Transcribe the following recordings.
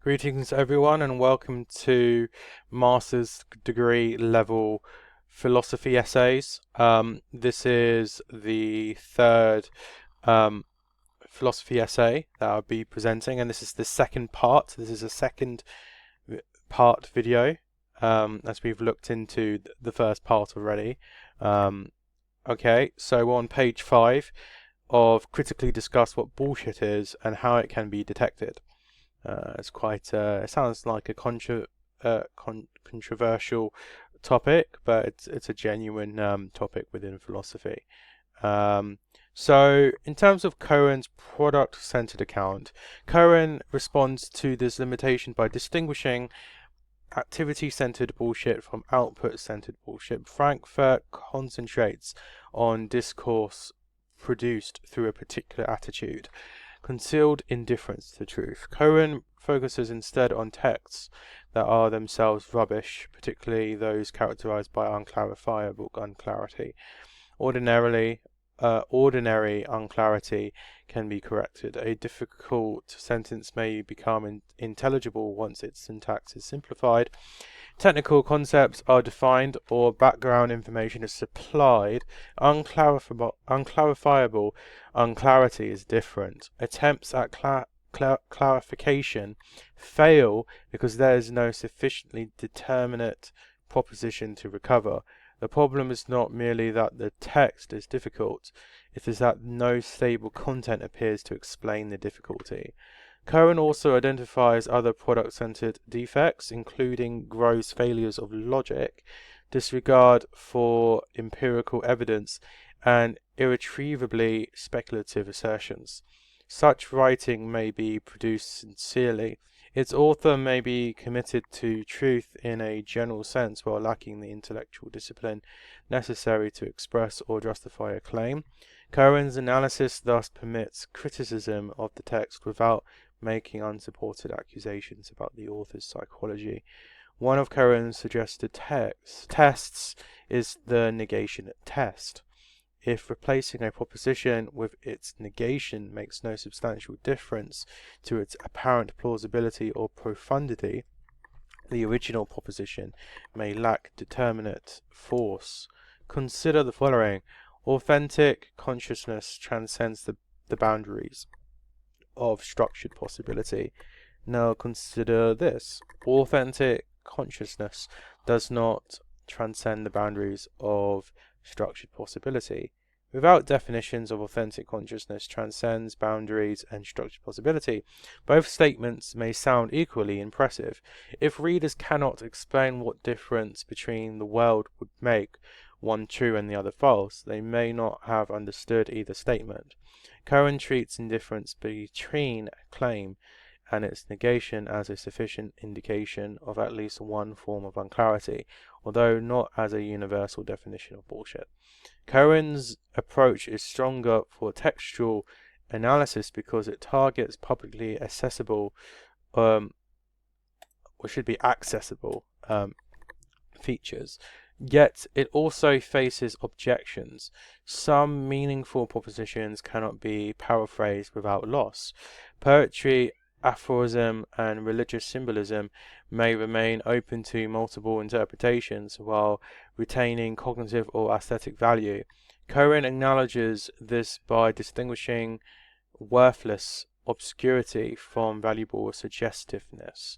Greetings, everyone, and welcome to master's degree level philosophy essays. This is the third philosophy essay that I'll be presenting, and this is the second part. This is a second part video, as we've looked into the first part already. Okay, so we're on page 5 of critically discuss what bullshit is and how it can be detected. It's quite. It sounds like a controversial topic, but it's a genuine topic within philosophy. So, in terms of Cohen's product-centered account, Cohen responds to this limitation by distinguishing activity-centered bullshit from output-centered bullshit. Frankfurt concentrates on discourse produced through a particular attitude, concealed indifference to truth. Cohen focuses instead on texts that are themselves rubbish, particularly those characterized by unclarifiable unclarity. Ordinary unclarity can be corrected. A difficult sentence may become intelligible once its syntax is simplified. Technical concepts are defined or background information is supplied. Unclarifiable unclarity is different. Attempts at clarification fail because there is no sufficiently determinate proposition to recover. The problem is not merely that the text is difficult, it is that no stable content appears to explain the difficulty. Cohen also identifies other product-centered defects, including gross failures of logic, disregard for empirical evidence, and irretrievably speculative assertions. Such writing may be produced sincerely. Its author may be committed to truth in a general sense while lacking the intellectual discipline necessary to express or justify a claim. Cohen's analysis thus permits criticism of the text without making unsupported accusations about the author's psychology. One of Cohen's suggested tests is the negation test. If replacing a proposition with its negation makes no substantial difference to its apparent plausibility or profundity, the original proposition may lack determinate force. Consider the following. Authentic consciousness transcends the boundaries of structured possibility. Now consider this. Authentic consciousness does not transcend the boundaries of structured possibility. Without definitions of authentic consciousness transcends boundaries and structured possibility. Both statements may sound equally impressive. If readers cannot explain what difference between the world would make one true and the other false, they may not have understood either statement. Cohen treats indifference between a claim and its negation as a sufficient indication of at least one form of unclarity, although not as a universal definition of bullshit. Cohen's approach is stronger for textual analysis because it targets publicly accessible, or should be accessible, features. Yet it also faces objections. Some meaningful propositions cannot be paraphrased without loss. Poetry, aphorism, and religious symbolism may remain open to multiple interpretations while retaining cognitive or aesthetic value. Cohen acknowledges this by distinguishing worthless obscurity from valuable suggestiveness.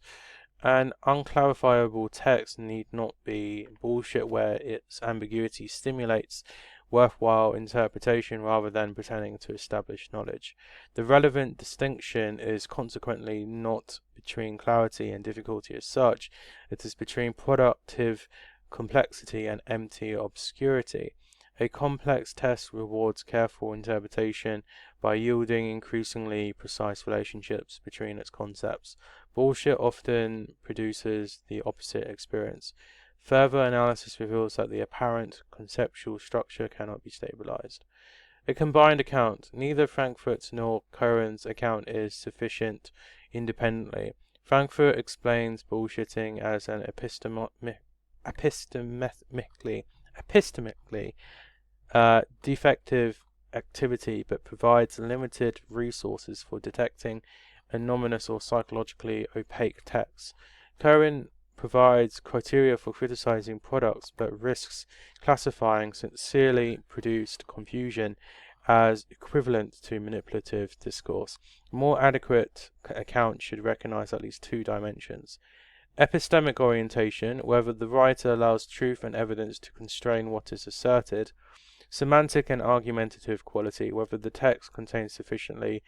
An unclarifiable text need not be bullshit where its ambiguity stimulates worthwhile interpretation rather than pretending to establish knowledge. The relevant distinction is consequently not between clarity and difficulty as such, it is between productive complexity and empty obscurity. A complex text rewards careful interpretation by yielding increasingly precise relationships between its concepts. Bullshit often produces the opposite experience. Further analysis reveals that the apparent conceptual structure cannot be stabilized. A combined account. Neither Frankfurt's nor Cohen's account is sufficient independently. Frankfurt explains bullshitting as an epistemically defective activity, but provides limited resources for detecting anonymous or psychologically opaque texts. Cohen provides criteria for criticizing products but risks classifying sincerely produced confusion as equivalent to manipulative discourse. A more adequate account should recognize at least two dimensions. Epistemic orientation, whether the writer allows truth and evidence to constrain what is asserted. Semantic and argumentative quality, whether the text contains sufficiently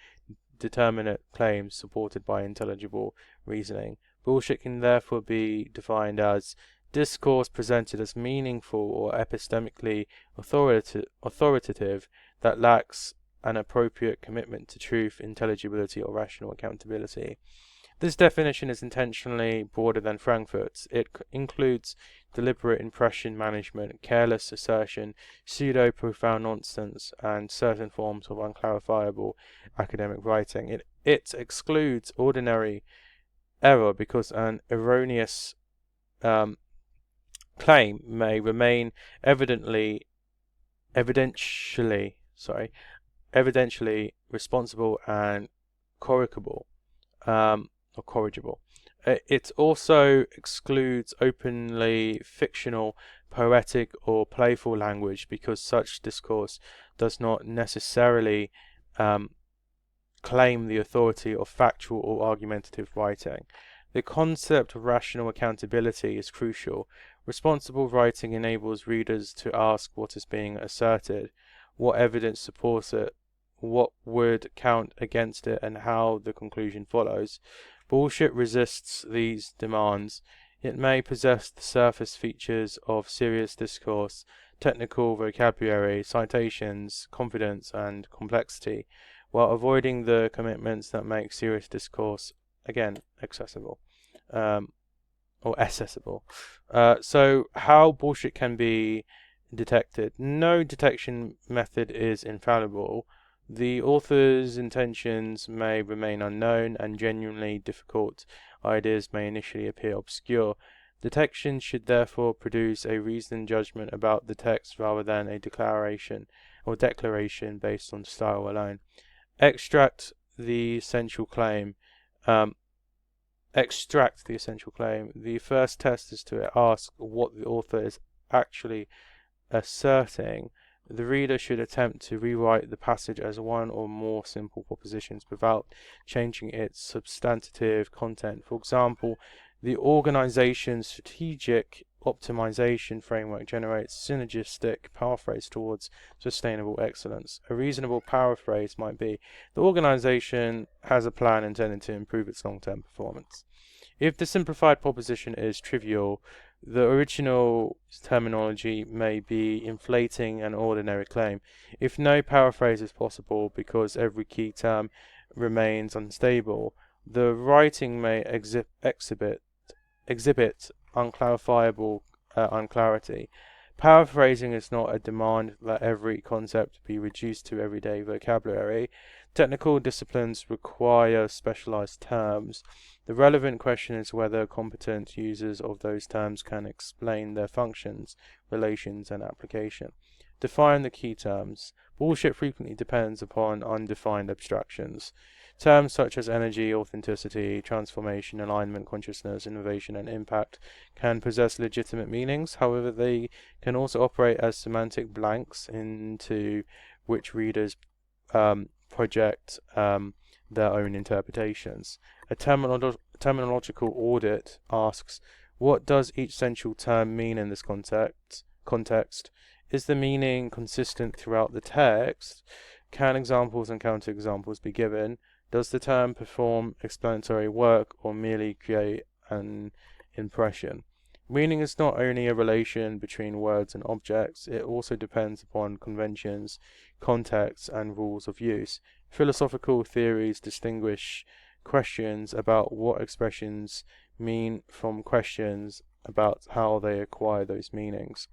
determinate claims supported by intelligible reasoning. Bullshit can therefore be defined as discourse presented as meaningful or epistemically authoritative that lacks an appropriate commitment to truth, intelligibility, or rational accountability. This definition is intentionally broader than Frankfurt's. It includes deliberate impression management, careless assertion, pseudo-profound nonsense, and certain forms of unclarifiable academic writing. It excludes ordinary error because an erroneous claim may remain evidentially responsible and corrigible. Or corrigible. It also excludes openly fictional, poetic, or playful language because such discourse does not necessarily claim the authority of factual or argumentative writing. The concept of rational accountability is crucial. Responsible writing enables readers to ask what is being asserted, what evidence supports it, what would count against it, and how the conclusion follows. Bullshit resists these demands. It may possess the surface features of serious discourse, technical vocabulary, citations, confidence, and complexity, while avoiding the commitments that make serious discourse, again, accessible. Or accessible. So how bullshit can be detected? No detection method is infallible. The author's intentions may remain unknown, and genuinely difficult ideas may initially appear obscure. Detection should therefore produce a reasoned judgment about the text rather than a declaration based on style alone. Extract the essential claim. The first test is to ask what the author is actually asserting. The reader should attempt to rewrite the passage as one or more simple propositions without changing its substantive content. For example, the organization's strategic optimization framework generates synergistic paraphrase towards sustainable excellence. A reasonable paraphrase might be, the organization has a plan intended to improve its long-term performance. If the simplified proposition is trivial, the original terminology may be inflating an ordinary claim. If no paraphrase is possible because every key term remains unstable, the writing may exhibit unclarifiable unclarity. Paraphrasing is not a demand that every concept be reduced to everyday vocabulary. Technical disciplines require specialized terms. The relevant question is whether competent users of those terms can explain their functions, relations, and application. Define the key terms. Bullshit frequently depends upon undefined abstractions. Terms such as energy, authenticity, transformation, alignment, consciousness, innovation, and impact can possess legitimate meanings. However, they can also operate as semantic blanks into which readers project their own interpretations. A terminological audit asks, what does each central term mean in this context? Is the meaning consistent throughout the text? Can examples and counterexamples be given? Does the term perform explanatory work or merely create an impression? Meaning is not only a relation between words and objects, it also depends upon conventions, contexts, and rules of use. Philosophical theories distinguish questions about what expressions mean from questions about how they acquire those meanings.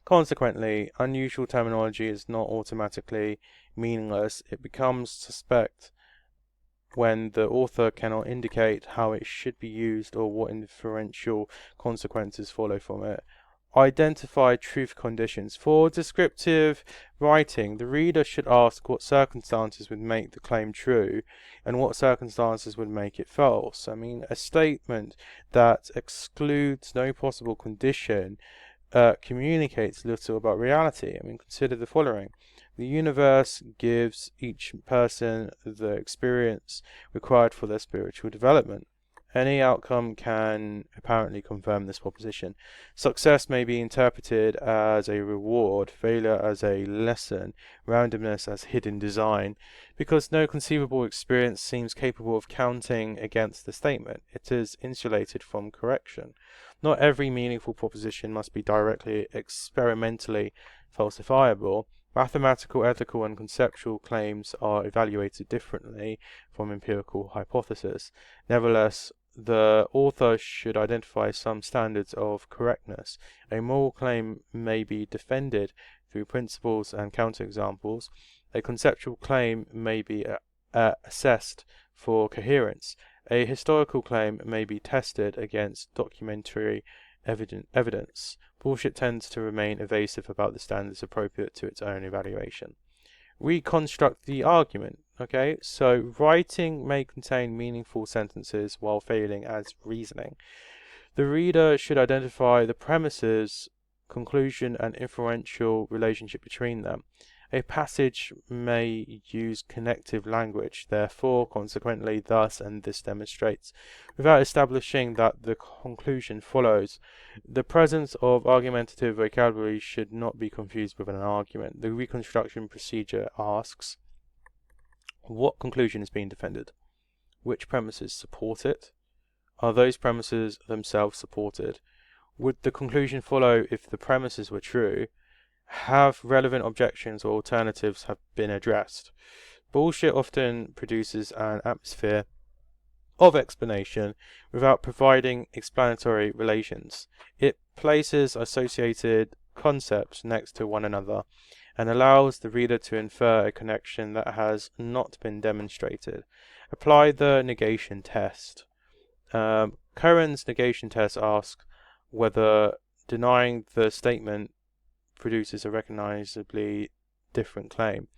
Consequently, unusual terminology is not automatically meaningless. It becomes suspect when the author cannot indicate how it should be used or what inferential consequences follow from it. identify truth conditions. For descriptive writing, the reader should ask what circumstances would make the claim true and what circumstances would make it false. I mean, a statement that excludes no possible condition communicates little about reality. I mean, consider the following. The universe gives each person the experience required for their spiritual development. Any outcome can apparently confirm this proposition. Success may be interpreted as a reward, failure as a lesson, randomness as hidden design. Because no conceivable experience seems capable of counting against the statement, it is insulated from correction. Not every meaningful proposition must be directly experimentally falsifiable. Mathematical, ethical, and conceptual claims are evaluated differently from empirical hypotheses. Nevertheless, the author should identify some standards of correctness. A moral claim may be defended through principles and counterexamples. A conceptual claim may be assessed for coherence. A historical claim may be tested against documentary evidence. Bullshit tends to remain evasive about the standards appropriate to its own evaluation. Reconstruct the argument. Okay, so writing may contain meaningful sentences while failing as reasoning. The reader should identify the premises, conclusion, and inferential relationship between them. A passage may use connective language, therefore, consequently, thus, and this demonstrates, without establishing that the conclusion follows. The presence of argumentative vocabulary should not be confused with an argument. The reconstruction procedure asks, what conclusion is being defended? Which premises support it? Are those premises themselves supported? Would the conclusion follow if the premises were true? Have relevant objections or alternatives have been addressed? Bullshit often produces an atmosphere of explanation without providing explanatory relations. It places associated concepts next to one another and allows the reader to infer a connection that has not been demonstrated. Apply the negation test. Cohen's negation test asks whether denying the statement produces a recognizably different claim.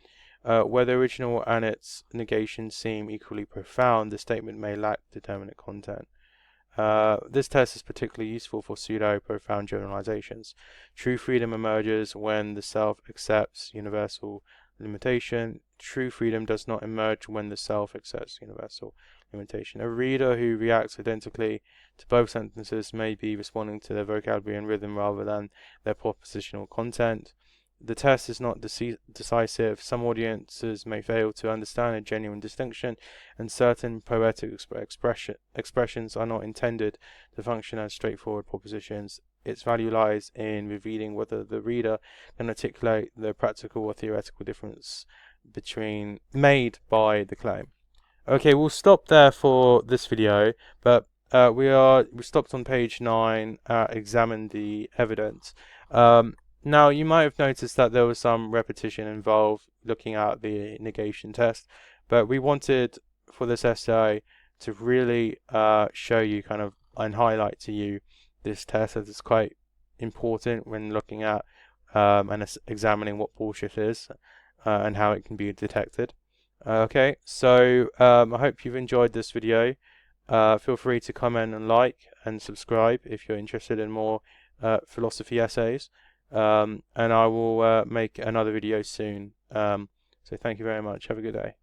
Where the original and its negation seem equally profound, the statement may lack determinate content. This test is particularly useful for pseudo-profound generalizations. True freedom emerges when the self accepts universal limitation. True freedom does not emerge when the self accepts universal limitation. A reader who reacts identically to both sentences may be responding to their vocabulary and rhythm rather than their propositional content. The test is not decisive. Some audiences may fail to understand a genuine distinction, and certain poetic expressions are not intended to function as straightforward propositions. Its value lies in revealing whether the reader can articulate the practical or theoretical difference made by the claim. Okay, we'll stop there for this video, but we stopped on page 9, examine the evidence. Now, you might have noticed that there was some repetition involved looking at the negation test, but we wanted for this essay to really show you kind of and highlight to you this test, as it's quite important when looking at and examining what bullshit is and how it can be detected. Okay, so I hope you've enjoyed this video. Feel free to comment and like and subscribe if you're interested in more philosophy essays. And I will make another video soon. So thank you very much. Have a good day.